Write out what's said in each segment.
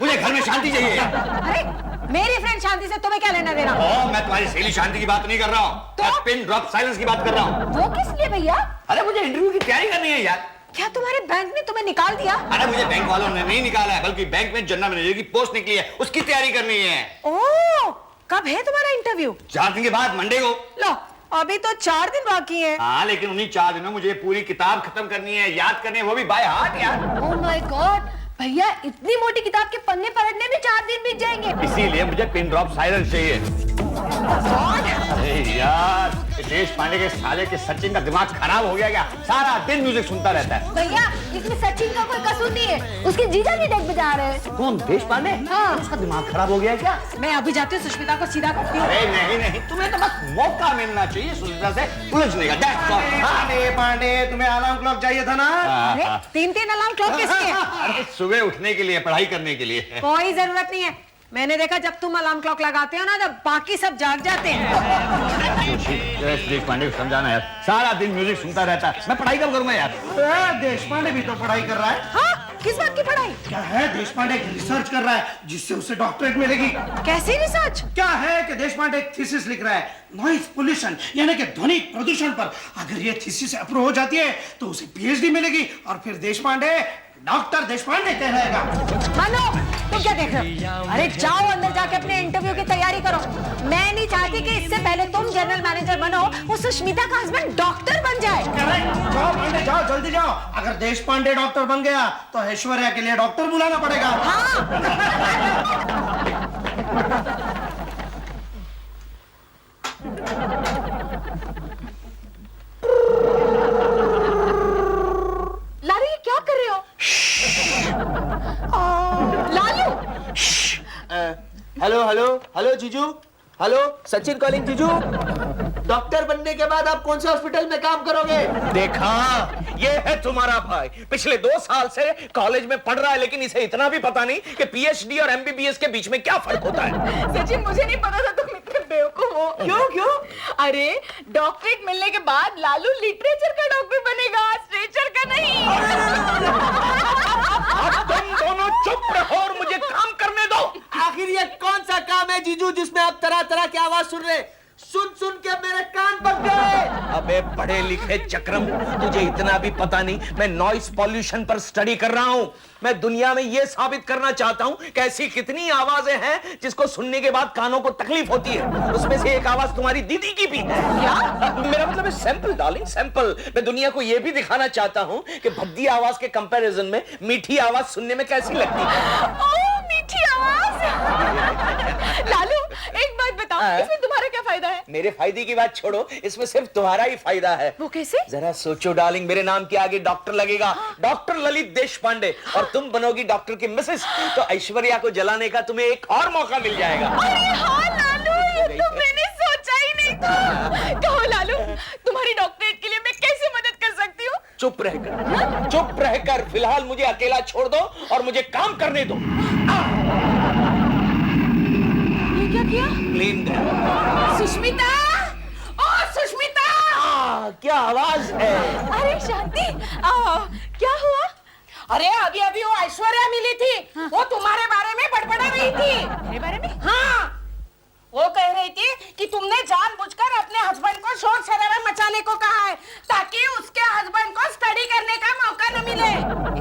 मुझे घर में शांति चाहिए। अरे मेरी फ्रेंड शांति से तुम्हें क्या लेना देना? मैं तुम्हारी सहेली शांति की बात नहीं कर रहा हूँ, तो? पिन ड्रॉप साइलेंस की बात कर रहा हूँ। वो किस लिए भैया? अरे मुझे इंटरव्यू की तैयारी करनी है यार। क्या तुम्हारे बैंक ने तुम्हें निकाल दिया? अरे मुझे बैंक वालों ने नहीं निकाला है, बल्कि बैंक में जनरल मैनेजर की पोस्ट निकली है, उसकी तैयारी करनी है। ओह, कब है तुम्हारा इंटरव्यू? 4 दिन के बाद, मंडे को। लो, अभी तो 4 दिन बाकी है। हाँ, लेकिन उन्हीं 4 दिनों में मुझे पूरी किताब खत्म करनी है, याद करनी है, वो भी बाय हार्ट यार। ओह माय गॉड, भैया इतनी मोटी किताब के पन्ने पलटने में 4 दिन बीत जाएंगे। इसीलिए मुझे पिन ड्रॉप साइलेंस चाहिए। अरे यार, देश पांडे के साले के सचिन का दिमाग खराब हो गया क्या? सारा दिन म्यूजिक सुनता रहता है। भैया इसमें सचिन का कोई कसूर नहीं है, उसके जीजा जी डेक बजा रहे हैं। कौन, देश पांडे? हाँ। उसका दिमाग खराब हो गया क्या? मैं अभी जाती हूँ, सुष्मिता को सीधा करती हूँ। अरे नहीं, तुम्हें तो बस मौका मिलना चाहिए सुष्मिता से उलझने का। पांडे, तुम्हें अलार्म क्लॉक चाहिए था ना? अरे 3-3 अलार्म क्लॉक किसके? अरे सुबह उठने के लिए, पढ़ाई करने के लिए। कोई जरूरत नहीं है, मैंने देखा जब तुम अलार्म क्लॉक लगाते हो ना, जब बाकी सब जाग जाते हैं। देश पांडे को समझाना यार, सारा दिन म्यूजिक सुनता रहता है, मैं पढ़ाई कब करूंगा यार? देश पांडे भी तो पढ़ाई कर रहा है। हाँ, किस बात की पढ़ाई? क्या है, देश पांडे रिसर्च कर रहा है जिससे उसे डॉक्टरेट मिलेगी। कैसी रिसर्च? क्या है कि देश पांडे एक थीसिस लिख रहा है, नॉइज पोल्यूशन यानी कि ध्वनि प्रदूषण पर। अगर ये थीसिस अप्रूव हो जाती है तो उसे पीएचडी मिलेगी और फिर देश पांडे डॉक्टर देश पांडे कहलाएगा। मानो, तुम क्या देख रहे हो? अरे जाओ अंदर जाके अपने इंटरव्यू की तैयारी करो। मैं नहीं चाहती कि इससे पहले तुम जनरल मैनेजर बनो, वो सुष्मिता का हस्बैंड डॉक्टर बन जाए। जाओ पांडे, जाओ जल्दी जाओ। अगर देश पांडे डॉक्टर बन गया तो ऐश्वर्या के लिए डॉक्टर बुलाना पड़ेगा। हाँ। लालू, ये क्या कर रहे हो? लालू, हेलो हेलो हेलो जीजू, हेलो सचिन कॉलिंग जीजू। डॉक्टर बनने के बाद आप कौन से हॉस्पिटल में काम करोगे? देखा, ये है तुम्हारा भाई, पिछले 2 साल से कॉलेज में पढ़ रहा है, लेकिन इसे इतना भी पता नहीं कि पीएचडी और एमबीबीएस के बीच में क्या फर्क होता है। सचिन, मुझे नहीं पता था तुम इतने बेवकूफ हो। क्यों? अरे डॉक्टरेट मिलने के बाद लालू लिटरेचर का डॉक्टर बनेगा, स्ट्रेचर का नहीं। अब तुम दोनों चुप रहो और मुझे काम करने दो। आखिर ये कौन सा काम है जीजू जिसमें आप तरह तरह की आवाज सुन रहे? सुन सुन के मेरे कान पक गए। अबे पढ़े लिखे चक्रम, तुझे इतना भी पता नहीं मैं नॉइस पॉल्यूशन पर स्टडी कर रहा हूं। मैं दुनिया में यह साबित करना चाहता हूं कि ऐसी कितनी आवाजें हैं जिसको सुनने के बाद कानों को तकलीफ होती है। उसमें से एक आवाज तुम्हारी दीदी की भी है। क्या? मेरा मतलब है सैंपल डार्लिंग, सैंपल। मैं दुनिया को यह भी दिखाना चाहता हूं कि भद्दी आवाज के कंपैरिजन में मीठी आवाज सुनने में कैसी लगती है। ओह, मीठी आवाज। लालू, एक बात बताओ, इसमें तुम्हारा क्या फायदा है? मेरे फायदे की बात छोड़ो, इसमें सिर्फ तुम्हारा ही फायदा है। वो कैसे? जरा सोचो डार्लिंग, मेरे नाम के आगे डॉक्टर लगेगा, डॉक्टर ललित देश पांडे, और तुम बनोगी डॉक्टर की मिसेस, तो ऐश्वर्या को जलाने का तुम्हें एक और मौका मिल जाएगा। अरे हाँ लालू, ये तो मैंने सोचा ही नहीं था। कहो लालू, तुम्हारी डॉक्टरेट के लिए मैं कैसे मदद कर सकती हूँ? चुप रहकर, चुप रहकर फिलहाल मुझे अकेला छोड़ दो और मुझे काम करने दो। ये क्या किया? क्लीन सुष्मिता, ओ सुष्मिता! क्या आवाज है? अरे शांति, क्या हुआ? अरे अभी अभी वो ऐश्वर्या मिली थी। वो तुम्हारे बारे में बड़बड़ा रही थी। मेरे बारे में? हाँ, वो कह रही थी कि तुमने जानबूझकर अपने हस्बैंड को शोर शराबा मचाने को कहा है ताकि उसके हस्बैंड को स्टडी करने का मौका न मिले।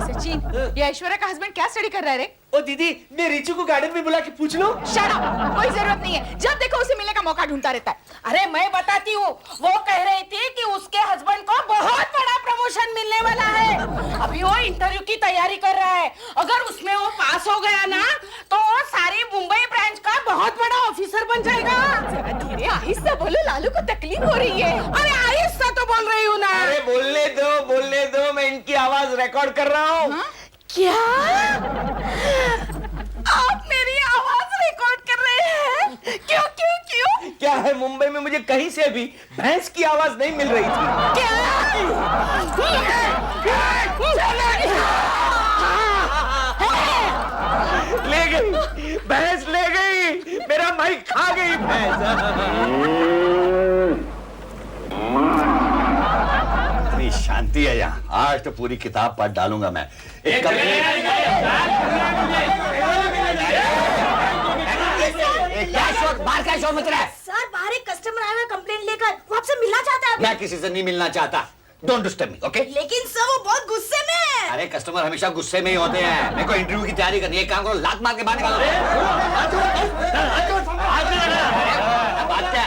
सचिन, ये ऐश्वर्या का हस्बैंड क्या स्टडी कर रहा है रे? ओ दीदी, मैं रिचू को गार्डन में बुला के पूछ लूं? शट अप, कोई जरूरत नहीं है। जब देखो उसे मिलने का मौका ढूंढता रहता है। अरे मैं बताती हूँ, वो कह रही थी कि उसके हस्बैंड को बहुत बड़ा प्रमोशन मिलने वाला है। अभी वो इंटरव्यू की तैयारी कर रहा है। अगर उसमें वो पास हो गया ना, तो वो सारी मुंबई ब्रांच का बहुत बड़ा ऑफिसर बन जाएगा। जरा धीरे आहिस्ता बोलो, लालू को तकलीफ हो रही है। अरे आहिस्ता तो बोल रही हूँ ना। अरे बोलने दो, मैं इनकी आवाज रिकॉर्ड कर रहा हूँ। क्या? आप मेरी आवाज रिकॉर्ड कर रहे हैं? क्यों? क्या है, मुंबई में मुझे कहीं से भी भैंस की आवाज नहीं मिल रही थी। ले गई भैंस, ले गई मेरा माइक, खा गई भैंस। जानती है यहाँ, आज तो पूरी किताब पढ़ डालूंगा मैं। एक क्या शोर, बाहर क्या शोर मच रहा है? सर बाहर एक कस्टमर आया है कंप्लेंट लेकर, वो आपसे मिलना चाहता है। मैं किसी से नहीं मिलना चाहता। Don't disturb me, okay? लेकिन सर वो बहुत गुस्से में है। अरे कस्टमर हमेशा गुस्से में ही होते हैं। मेरे को इंटरव्यू की तैयारी करनी है, एक काम करो, लात मार के बाहर निकालो।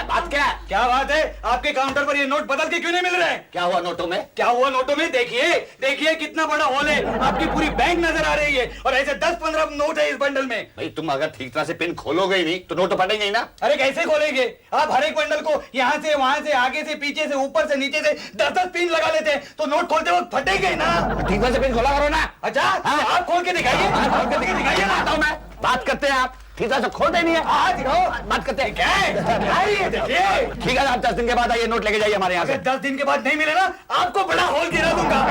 बात क्या है? क्या बात है? आपके काउंटर पर ये नोट बदल के क्यों नहीं मिल रहे हैं? क्या हुआ नोटों में? क्या हुआ नोटों में? देखिए देखिए कितना बड़ा हॉल है, आपकी पूरी बैंक नजर आ रही है और ऐसे 10-15 नोट है इस बंडल में। भाई तुम अगर ठीक तरह से पिन खोलोगे ही नहीं तो नोट तो पड़ेंगे ही ना। अरे कैसे खोलेंगे? आप हर एक बंडल को यहाँ से वहां से आगे से पीछे से ऊपर से नीचे से 10-10 पिन लगा लेते हैं तो नोट खोलते वक्त फटेंगे ही ना। ठीक तरह से पिन खोला करो ना। अच्छा आप खोल के दिखाइए, खोल के दिखाइए ना। आता हूं मैं। बात करते हैं आप, ठीक तरह से खोलते नहीं है। आज दिखाओ, बात करते हैं। क्या है? आइए देखिए। ठीक है, आप 10 दिन के बाद आइए, नोट लेके जाइए हमारे यहाँ से। 10 दिन के बाद नहीं मिले ना, आपको बड़ा हॉल गिरा दूंगा।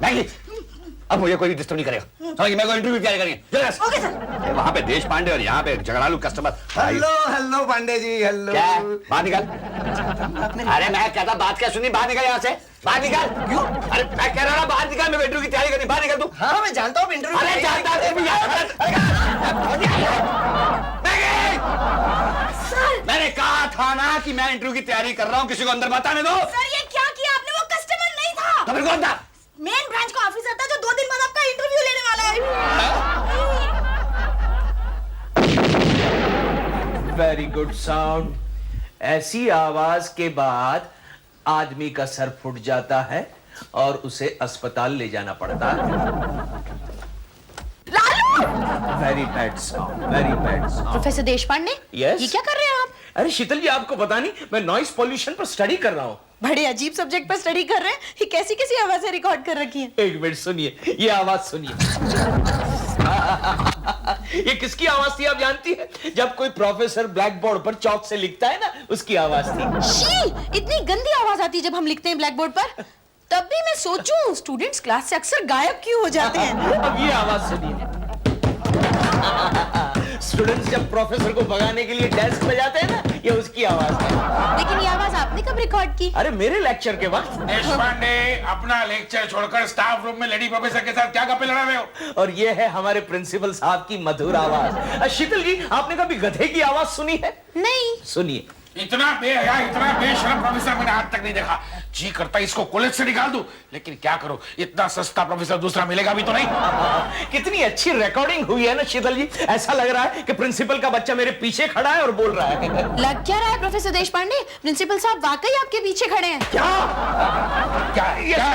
नहीं, अब मुझे कोई डिस्टर्ब नहीं करेगा। समझिए, मेरे को इंटरव्यू तैयारी करनी है। Okay sir. वहाँ पे देश पांडे और यहाँ पे झगड़ालू customer. Hello Pandey ji, hello. क्या है? बाहर निकल। अरे मैं कहता बात क्या सुनी, बाहर निकल यहाँ से, बाहर निकल। क्यों? अरे मैं कह रहा ना बाहर निकल, मैं इंटरव्यू की तैयारी करनी, बाहर निकल तू। हाँ मैं जानता हूँ इंटरव्यू। अरे जानता है भी मैंने कहा था ना कि मैं इंटरव्यू की तैयारी कर रहा हूँ, किसी को अंदर मत आने दो। सर ये क्या किया आपने? वो कस्टमर नहीं था, तो फिर कौन था? मेन ब्रांच का ऑफिसर था जो 2 दिन बाद आपका इंटरव्यू लेने वाला है। Very good sound. ऐसी आवाज के बाद आदमी का सर फूट जाता है और उसे अस्पताल ले जाना पड़ता है। Very bad sound, very bad sound. Professor Deshpande, Yes? ये क्या कर रहे हैं आप? अरे शीतल जी, आपको पता नहीं, मैं नॉइस पॉल्यूशन पर स्टडी कर रहा हूँ। बड़े अजीब सब्जेक्ट पर स्टडी कर रहे हैं। ये कैसी कैसी आवाजें रिकॉर्ड कर रखी हैं? एक मिनट सुनिए, ये आवाज सुनिए। ये किसकी आवाज थी आप जानती है? जब कोई प्रोफेसर ब्लैक बोर्ड पर चौक से लिखता है ना, उसकी आवाज थी। शी, इतनी गंदी आवाज आती है जब हम लिखते हैं ब्लैक बोर्ड पर। तब भी मैं सोचूं स्टूडेंट्स क्लास से अक्सर गायब क्यों हो जाते हैं। अब ये आवाज सुनिए। स्टूडेंट्स जब प्रोफेसर को भगाने के लिए डेस्क पे जाते हैं ना, ये उसकी आवाज है। लेकिन ये आवाज आपने कब रिकॉर्ड की? अरे मेरे लेक्चर के वक्त। देशपांडे, अपना लेक्चर छोड़कर स्टाफ रूम में लेडी प्रोफेसर के साथ क्या गप्पे लड़ा रहे हो? और ये है हमारे प्रिंसिपल साहब की मधुर आवाज। शीतल जी, आपने कभी गधे की आवाज सुनी है? नहीं। सुनिए। इतना बेशरम प्रोफेसर मैंने आज तक नहीं देखा। जी करता इसको कॉलेज से निकाल दूं, लेकिन क्या करूं, इतना सस्ता प्रोफेसर दूसरा मिलेगा भी तो नहीं। कितनी अच्छी रिकॉर्डिंग हुई है ना शीतल जी। ऐसा लग रहा है कि प्रिंसिपल का बच्चा मेरे पीछे खड़ा है और बोल रहा है। लग क्या रहा है प्रोफेसर देशपांडे, प्रिंसिपल साहब वाकई आपके पीछे खड़े हैं? क्या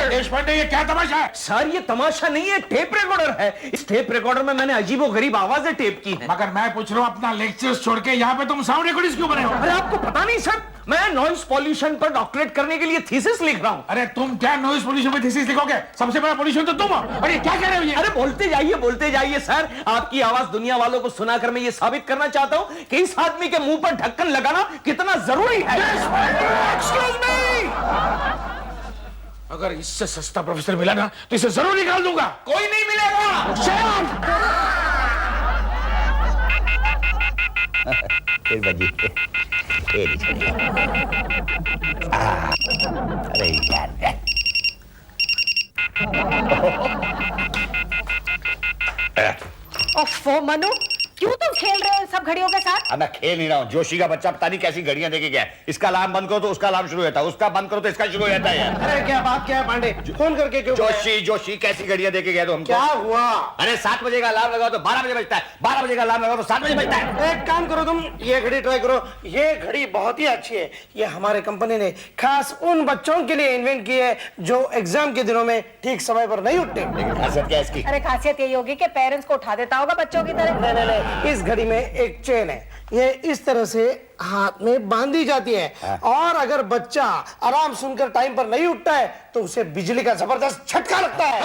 देशपांडे, ये क्या तमाशा है? सर ये तमाशा नहीं है, टेप रिकॉर्डर है। इस टेप रिकॉर्डर में मैंने अजीबोगरीब आवाजें टेप की हैं। मगर मैं पूछ रहा हूं, अपना लेक्चर छोड़ के यहाँ पे तुम साउंड रिकॉर्डिस्ट क्यों बने हो? अरे आपको पता नहीं सर, मैं नॉइस पॉल्यूशन पर डॉक्टरेट करने के लिए थीसिस लिख रहा हूँ। अरे तुम क्या नॉइज पोल्यूशन पे थीसिस लिखोगे? सबसे बड़ा पोल्यूशन तो तुम हो। अरे क्या कह रहे हो ये? अरे बोलते जाइए सर। आपकी आवाज दुनिया वालों को सुनाकर मैं ये साबित करना चाहता हूँ कि इस आदमी के मुंह पर ढक्कन लगाना कितना जरूरी है। Excuse me! अगर इससे सस्ता प्रोफेसर मिला ना तो इसे जरूर निकाल दूंगा। कोई नहीं मिलेगा। फिर बजी। अरे यार, ओफो मनु, क्यों तुम खेल रहे हो इन सब घड़ियों के साथ? अब मैं खेल नहीं रहा हूँ। जोशी का बच्चा पता नहीं कैसी घड़ियां देके गया है। इसका अलार्म बंद करो तो उसका अलार्म शुरू होता है, उसका बंद करो तो इसका शुरू हो जाता है। अरे क्या बात क्या है पांडे, फोन करके क्यों? जोशी कैसी घड़ियां देके गया तो हमको? क्या हुआ? अरे 7 बजे का अलार्म लगाओ तो 12 बजे बजता है, 12 बजे का अलार्म लगाओ तो 7 बजे बजता है। एक काम करो, तुम ये घड़ी ट्राई करो। ये घड़ी बहुत ही अच्छी है। ये हमारे कंपनी ने खास उन बच्चों के लिए इन्वेंट की है जो एग्जाम के दिनों में ठीक समय पर नहीं उठते। लेकिन खासियत क्या है इसकी? अरे खासियत यही होगी कि पेरेंट्स को उठा देता होगा बच्चों की तरह। नहीं, इस घड़ी में एक चेन है, ये इस तरह से हाथ में बांधी जाती है और अगर बच्चा आराम सुनकर टाइम पर नहीं उठता है तो उसे बिजली का जबरदस्त झटका लगता है।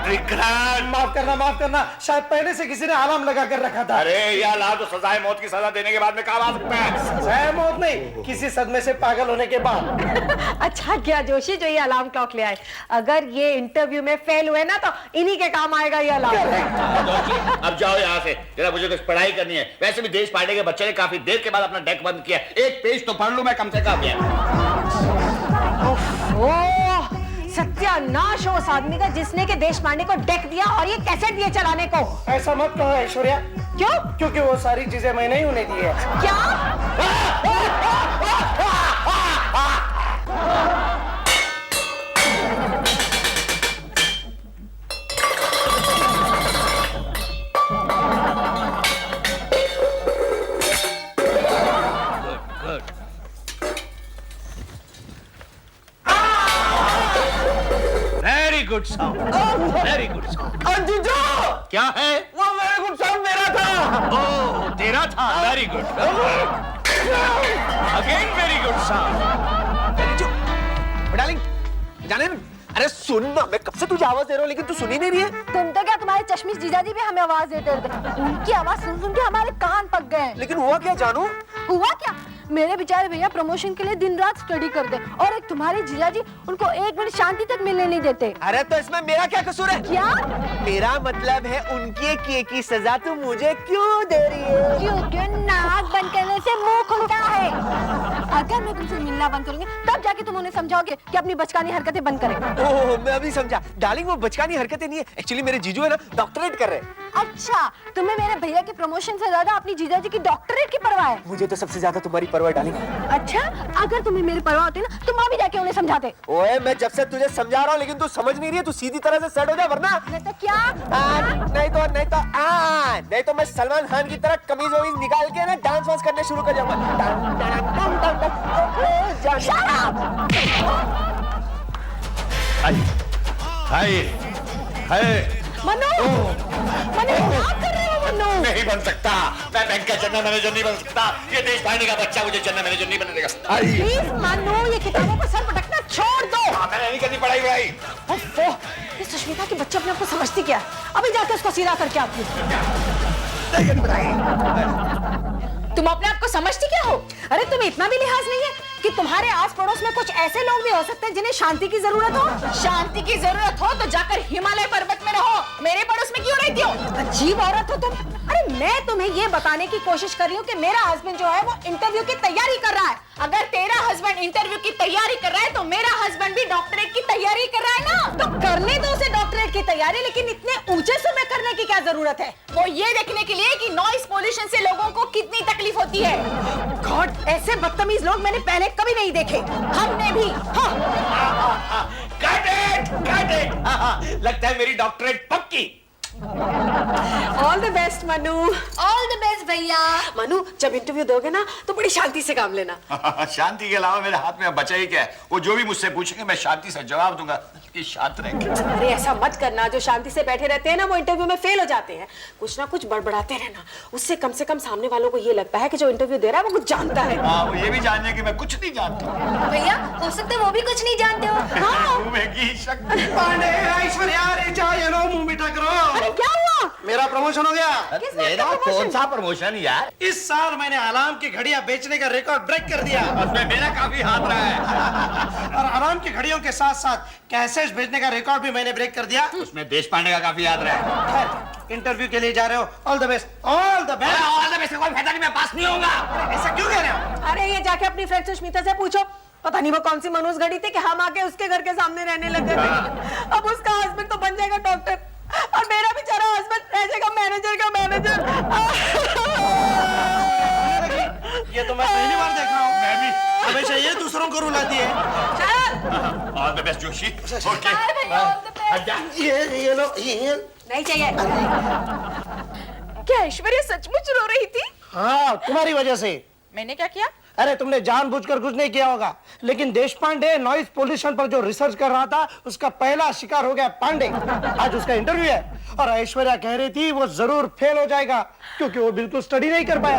विक्रांत, माफ करना, शायद पहले से किसी ने अलार्म लगा कर रखा था। अरे ये अलार्म तो सजाए मौत की सजा देने के बाद में काम आ सकता है। सजाए मौत नहीं, किसी सदमे से पागल होने के बाद। अच्छा क्या जोशी जो ये अलार्म क्लॉक ले आए। अगर ये इंटरव्यू में फेल हुए ना तो इन्हीं के काम आएगा ये अलार्म। अब जाओ यहाँ से, जरा मुझे कुछ पढ़ाई करनी है। वैसे भी देश पांडे के बच्चे ने काफी देर के बाद अपना डेक बंद किया, एक पेज तो पढ़ लूं मैं कम से कम। ओह, सत्यानाश हो उस आदमी का जिसने के देश पांडे को डेक दिया और ये कैसेट दिए चलाने को। ऐसा मत कहो ऐश्वर्या। क्यों? क्योंकि वो सारी चीजें मैंने ही उन्हें दी है। क्या? Very good sound, very good sound. जीजू, क्या है? वो वेरी गुड साउंड मेरा था। ओह, तेरा था। Very good, again very good sound. Darling, जाने ना, अरे सुन ना, मैं कब से तुझे आवाज दे रहा हूँ लेकिन तू सुन ही नहीं रही है। तुम तो क्या, तुम्हारे चश्मिश जीजाजी भी हमें आवाज देते थे। उनकी आवाज सुन सुन के हमारे कान पक गए। लेकिन हुआ क्या जानू? हुआ क्या? मेरे बेचारे भैया प्रमोशन के लिए दिन रात स्टडी करते और एक तुम्हारे जीजाजी उनको एक मिनट शांति तक मिलने नहीं देते। अरे तो इसमें मेरा क्या कसूर है? क्या? मेरा मतलब है उनके किए की सजा तू मुझे क्यों दे रही है? क्योंकि नाक बंद करने से मुंह खुलता है। अगर मैं तुमसे मिलना बंद करूंगी तब जाके तुम उन्हें समझाओगे कि अपनी बचकानी हरकतें बंद करें। ओह, मैं अभी समझा। डार्लिंग, वो बचकानी हरकतें नहीं है, एक्चुअली मेरे जीजू है ना डॉक्टरेट कर रहे हैं। अच्छा, तुम्हें मेरे भैया के प्रमोशन से ज्यादा अपनी जीजाजी की डॉक्टरेट की परवाह है। मुझे तो सबसे ज्यादा तुम्हारी परवाह है डार्लिंग। अच्छा, अगर तुम्हें मेरी परवाह होती ना तुम अभी जाके उन्हें समझाते। ओए, मैं जब से तुझे समझा रहा हूँ लेकिन तू समझ नहीं रही है। तू सीधी तरह से सेट हो जा वरना नहीं तो क्या? नहीं तो मैं सलमान खान की तरह कमीज वमीज निकाल के ना डांस वांस करने शुरू कर जाऊंगा। Shut up! मनु, मनु क्या कर रहे हो मनु? नहीं बन सकता, मैं बैंक का जनरल मैनेजर नहीं बन सकता। ये देश पांडे का बच्चा मुझे जनरल मैनेजर नहीं बनने देगा। प्लीज मनु, ये किताबों पर सर पटकना छोड़ दो। मैंने नहीं करनी पढ़ाई वढ़ाई। ओफो, ये सुष्मिता की बच्ची अपने आप को समझती क्या? अभी जाके उसको सीधा करके आती हूँ। तुम अपने आप को समझती क्या हो? अरे तुम्हें इतना भी लिहाज नहीं है कि तुम्हारे आस पड़ोस में कुछ ऐसे लोग भी हो सकते हैं जिन्हें शांति की जरूरत हो। शांति की जरूरत हो तो जाकर हिमालय पर्वत में रहो, मेरे पड़ोस में क्यों रहती हो? अजीब औरत हो तुम। अरे मैं तुम्हें ये बताने की कोशिश कर रही हूँ कि मेरा हस्बैंड जो है वो इंटरव्यू की तैयारी कर रहा है। अगर तेरा हस्बैंड इंटरव्यू की तैयारी कर रहा है तो मेरा हस्बैंड भी डॉक्टरेट की तैयारी कर रहा है ना। तो करने दो उसे डॉक्टरेट की तैयारी, लेकिन इतने ऊंचे सुर में करने की क्या जरूरत है? वो ये देखने के लिए कि नॉइस पोल्यूशन से लोगों को कितनी तकलीफ होती है। गॉड, ऐसे बदतमीज लोग मैंने पहले कभी नहीं देखे। हमने भी। हाँ। Got it! लगता है मेरी डॉक्टरेट पक्की। All the best Manu. All the best भैया। मनु, जब इंटरव्यू दोगे ना तो बड़ी शांति से काम लेना। शांति के अलावा मेरे हाथ में बचा ही क्या है? वो जो भी मुझसे पूछेंगे मैं शांति से जवाब दूंगा कि शांत रहेंगे। अरे ऐसा मत करना, जो शांति से बैठे रहते हैं ना वो इंटरव्यू में फेल हो जाते हैं। कुछ ना कुछ बड़बड़ाते रहना, उससे कम से कम सामने वालों को ये लगता है कि जो इंटरव्यू दे रहा है वो कुछ जानता है। हाँ, वो ये भी जान जाए कि मैं कुछ नहीं जानता। भैया हो सकता है वो भी कुछ नहीं जानते हो। हाँ। मुंह की शक्ति। पांडे, ऐश्वर्या, अरे जाओ ये लो, मुंह मीठा करो। अरे क्या हुआ? मेरा प्रमोशन हो गया। किस बात मेरा का promotion? कौन सा प्रमोशन यार? इस साल मैंने अलार्म की घड़ियां बेचने का रिकॉर्ड ब्रेक कर दिया। उसमें मेरा काफी हाथ रहा है। और अलार्म की घड़ियों के साथ साथ कैसेट्स बेचने का रिकॉर्ड भी मैंने ब्रेक कर दिया। उसमें देश पांडे का काफी याद रहा है। खैर, इंटरव्यू के लिए जा रहे हो, all the best, all the best. All the best, कोई फायदा नहीं, मैं पास नहीं होऊंगा। ऐसा क्यों कह रहे हो? अरे ये जाके अपनी फ्रेंड सुष्मिता से पूछो, पता नहीं वो कौन सी मनोज घड़ी थी कि हम आके उसके घर के सामने रहने लगे थे। अब उसका हस्बैंड तो बन जाएगा डॉक्टर और मेरा बेचारा हस्बैंड रह जाएगा मैनेजर का मैनेजर। ये तो मैं पहली बार देख रहा हूँ। मैं भी हमेशा ये दूसरों को रुलाती है। All the best Joshi. Okay, ये लो, ये नहीं चाहिए। क्या ऐश्वर्या सचमुच रो रही थी? हाँ, तुम्हारी वजह से। मैंने क्या किया? अरे तुमने जानबूझकर कुछ नहीं किया होगा, लेकिन देश पांडे नॉइस पोल्यूशन पर जो रिसर्च कर रहा था उसका पहला शिकार हो गया पांडे। आज उसका इंटरव्यू है और ऐश्वर्या कह रही थी वो जरूर फेल हो जाएगा क्योंकि वो बिल्कुल स्टडी नहीं कर पाया।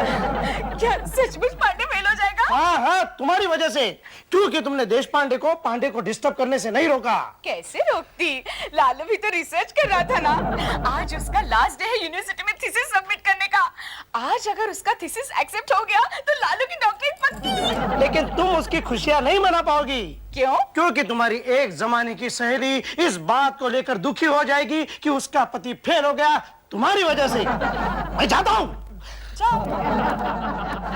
क्या सचमुच पांडे फेल हो जाएगा? हाँ हाँ, तुम्हारी वजह से, क्योंकि तुमने देश पांडे को डिस्टर्ब करने से नहीं रोका। कैसे रोकती? लालू भी तो रिसर्च कर रहा था ना। आज उसका लास्ट डे है यूनिवर्सिटी में थीसिस सबमिट करने का। आज अगर उसका थीसिस एक्सेप्ट हो गया तो लालू की डॉक्टरेट पक्की। लेकिन तुम उसकी खुशियां नहीं मना पाओगी। क्यों? क्योंकि तुम्हारी एक जमाने की सहेली इस बात को लेकर दुखी हो जाएगी कि उसका पति फेल हो गया तुम्हारी वजह से। मैं जाता हूँ।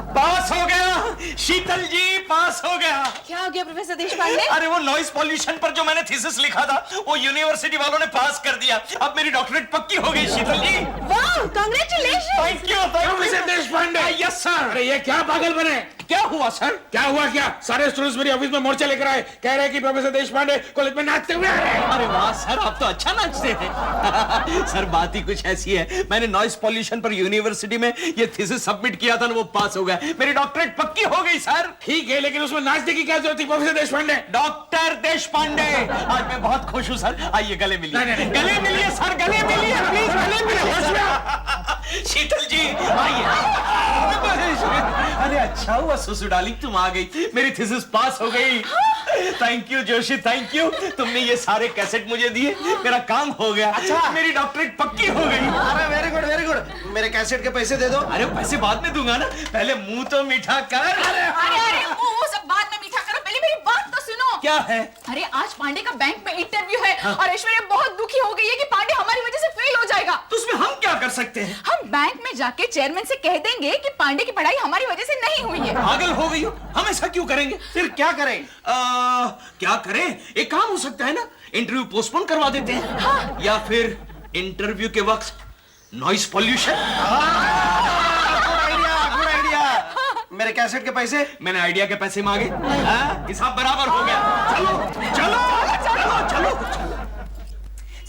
पास हो गया शीतल जी, पास हो गया। क्या हो गया प्रोफेसर देशपांडे? अरे वो नॉइस पॉल्यूशन पर जो मैंने थीसिस लिखा था वो यूनिवर्सिटी वालों ने पास कर दिया। अब मेरी डॉक्टरेट पक्की हो गई शीतल जी। वाह, congratulation. Thank you professor Deshpande. Yes sir. अरे ये क्या पागल बने? क्या हुआ सर? क्या हुआ क्या? सारे स्टूडेंट्स मेरी ऑफिस में मोर्चा लेकर आए, कह रहे हैं कि प्रोफेसर देशपांडे कॉलेज में नाचते हुए आ रहे हैं। अरे वाह सर, आप तो अच्छा नाचते हैं। सर बात ही कुछ ऐसी है, मैंने नॉइस पॉल्यूशन पर यूनिवर्सिटी में ये थीसिस सबमिट किया था ना, वो पास हो गया। मेरी डॉक्टरेट पक्की हो गई सर। ठीक है, लेकिन उसमें नाचने की क्या जरूरत थी प्रोफेसर देशपांडे? डॉक्टर देशपांडे, आज मैं बहुत खुश हूँ सर। आइए गले मिलिए। नहीं। गले मिलिए सर, गले मिलिए प्लीज, गले मिलिए। शीतल जी आइए। अरे अच्छा हुआ सुसु डार्लिंग तुम आ गई, मेरी थीसिस पास हो गई। Thank you Joshi, thank you. तुमने ये सारे कैसेट मुझे दिए, मेरा काम हो गया। अच्छा, मेरी डॉक्टरेट पक्की हो गई। अरे वेरी गुड वेरी गुड। मेरे कैसेट के पैसे दे दो। अरे पैसे बाद में दूंगा ना, पहले मुंह तो मीठा कर। अरे वो सब बाद में मीठा करो, पहले मेरी बात तो सुनो। क्या है? अरे आज पांडे का बैंक में इंटरव्यू है और ऐश्वर्या बहुत दुखी हो गई है कि पांडे हमारी वजह से फेल हो जाएगा। तो उसमें हम क्या कर सकते हैं? हम बैंक में जाके चेयरमैन से कह देंगे कि पांडे की पढ़ाई हमारी वजह से नहीं हुई है। पागल हो गई हो, हम ऐसा क्यों करेंगे? फिर क्या करें? क्या करें? एक काम हो सकता है ना, इंटरव्यू पोस्टपोन करवा देते हैं। हाँ। या फिर इंटरव्यू के वक्त नॉइस पॉल्यूशन। Good idea. मेरे कैसेट के पैसे? मैंने आइडिया के पैसे मांगे, हिसाब बराबर हो गया। चलो चलो चलो चलो।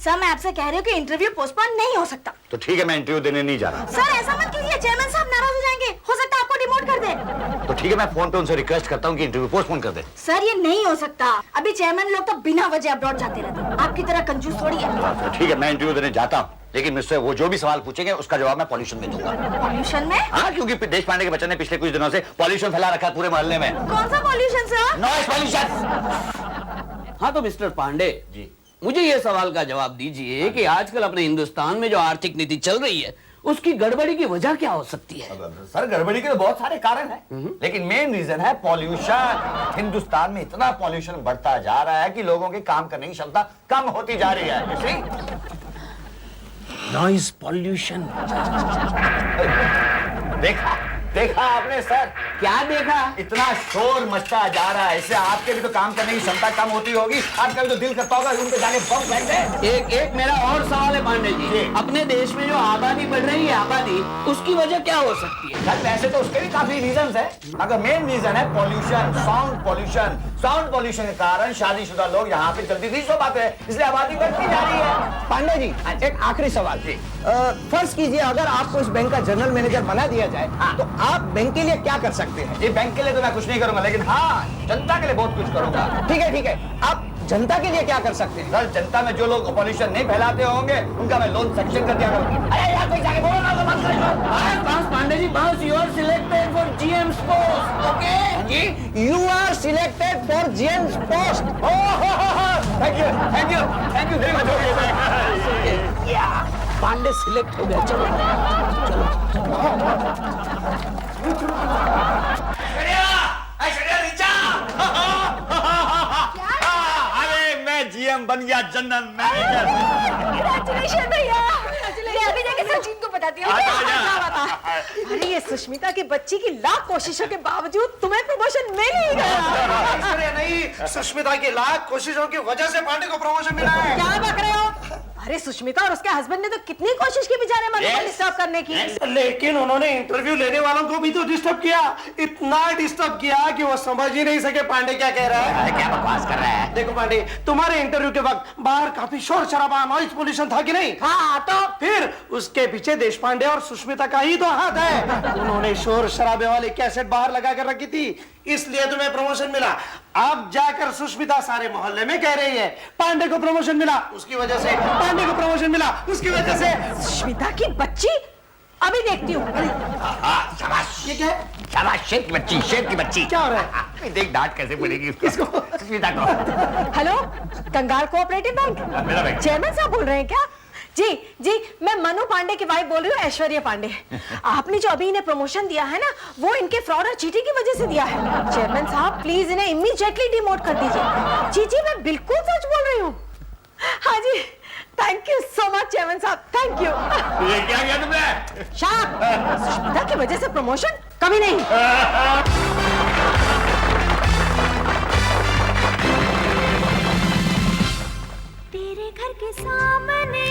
सर मैं आपसे कह रही हूँ कि इंटरव्यू पोस्टपोन नहीं हो सकता। तो ठीक है, मैं इंटरव्यू देने नहीं जा रहा। सर ऐसा मत कीजिए, चेयरमैन साहब नाराज हो जाएंगे। हो सकता है आपको डिमोट कर दे। तो ठीक है, मैं फोन पे उनसे रिक्वेस्ट करता हूँ कि इंटरव्यू पोस्टपोन कर दे। सर ये नहीं हो सकता। अभी चेयरमैन लोग तो बिना वजह अब्रॉड जाते रहते हैं, आपकी तरह कंजूस थोड़ी है। तो ठीक है, मैं इंटरव्यू देने जाता हूँ, लेकिन मुझसे वो जो भी सवाल पूछेंगे उसका जवाब मैं पॉल्यूशन में दूंगा। पॉल्यूशन में? हाँ, क्योंकि देश पांडे के बच्चे ने पिछले कुछ दिनों से पॉल्यूशन फैला रखा है पूरे मोहल्ले में। कौन सा पॉल्यूशन सर? Noise pollution. हाँ तो मिस्टर पांडे जी, मुझे ये सवाल का जवाब दीजिए कि आजकल अपने हिंदुस्तान में जो आर्थिक नीति चल रही है उसकी गड़बड़ी की वजह क्या हो सकती है? सर गड़बड़ी के तो बहुत सारे कारण हैं, लेकिन मेन रीजन है पॉल्यूशन। हिंदुस्तान में इतना पॉल्यूशन बढ़ता जा रहा है कि लोगों की काम करने की क्षमता कम होती जा रही है। Noise pollution. देखा आपने सर? क्या देखा? इतना शोर मचता जा रहा है, इससे आपके भी तो काम करने की क्षमता कम होती होगी। आपका भी तो दिल करता होगा रूम पे जाके बम फेंक दे। एक मेरा और सवाल है पांडे जी, अपने देश में जो आबादी बढ़ रही है, आबादी, उसकी वजह क्या हो सकती है? सर वैसे तो उसके भी काफी रीजंस है, मगर मेन रीजन है pollution, sound pollution. Sound pollution के कारण शादीशुदा लोग यहाँ पे जल्दी नहीं सो पाते हैं, इसलिए आबादी बढ़ती जा रही है। पांडे जी एक आखिरी सवाल थी। फर्ज कीजिए अगर आपको इस बैंक का जनरल मैनेजर बना दिया जाए तो आप बैंक के लिए क्या कर सकते हैं? ये बैंक के लिए तो मैं कुछ नहीं करूंगा, लेकिन हाँ जनता के लिए बहुत कुछ करूंगा। ठीक है, आप जनता के लिए क्या कर सकते हैं? सर जनता में जो लोग पॉल्यूशन नहीं फैलाते होंगे उनका मैं लोन सेक्शन कर दिया करूंगा। अरे यार कोई जाके बोलो ना तो मत करो। पांडे जी बस you are selected for GM post. Okay जी you are selected for GM post. Thank you very much. Pandey select हो गया। चलो अरे मैं जीएम बन गया, जनरल मैनेजर। Congratulations भैया। मैं अभी जाके सचिन को बताती हूँ। अरे ये सुष्मिता की बच्ची की लाख कोशिशों के बावजूद तुम्हें प्रमोशन मिल ही गया। ऐश्वर्या नहीं, सुष्मिता की लाख कोशिशों की वजह से पांडे को प्रमोशन मिला है। क्या बक रहे हो? अरे सुष्मिता और उसके हस्बैंड ने तो कितनी कोशिश की बेचारे मनु को डिस्टर्ब करने की। लेकिन उन्होंने इंटरव्यू लेने वालों को भी तो डिस्टर्ब किया, इतना डिस्टर्ब किया कि वो समझ ही नहीं सके पांडे क्या कह रहा है। क्या बकवास कर रहा है? देखो पांडे, तुम्हारे इंटरव्यू के वक्त बाहर काफी शोर शराबा, नॉइज पोल्यूशन था कि नहीं? हाँ तो फिर उसके पीछे देशपांडे और सुष्मिता का ही तो हाथ है। उन्होंने शोर शराबे वाली कैसेट बाहर लगा कर रखी थी, इसलिए तुम्हें प्रमोशन मिला। अब जाकर सुष्मिता सारे मोहल्ले में कह रही है पांडे को प्रमोशन मिला उसकी वजह से, पांडे को प्रमोशन मिला उसकी वजह से। सुष्मिता की बच्ची अभी देखती हूँ। हाँ, शाबाश। ये क्या है? शाबाश, शेर की बच्ची, शेर की बच्ची। क्या हो रहा है? अभी देख डांट कैसे पड़ेगी उसको। सुष्मिता को। हेलो, कंगार कोऑपरेटिव बैंक, मेरा बैंक। चेयरमैन साहब बोल रहे हैं क्या? जी जी, मैं मनु पांडे की वाइफ बोल रही हूँ, ऐश्वर्या पांडे। आपने जो अभी इन्हें प्रमोशन दिया है ना, वो इनके फ्रॉड और चीटिंग की वजह से दिया है। चेयरमैन साहब प्लीज इन्हें इमीडिएटली डिमोट कर दीजिए। जी जी, मैं बिल्कुल सच बोल रही हूँ। हाँ जी, thank you so much chairman साहब, थैंक यू। ये क्या किया तुमने? शाबाश, सुष्मिता की वजह से प्रमोशन कभी नहीं। तेरे घर के सामने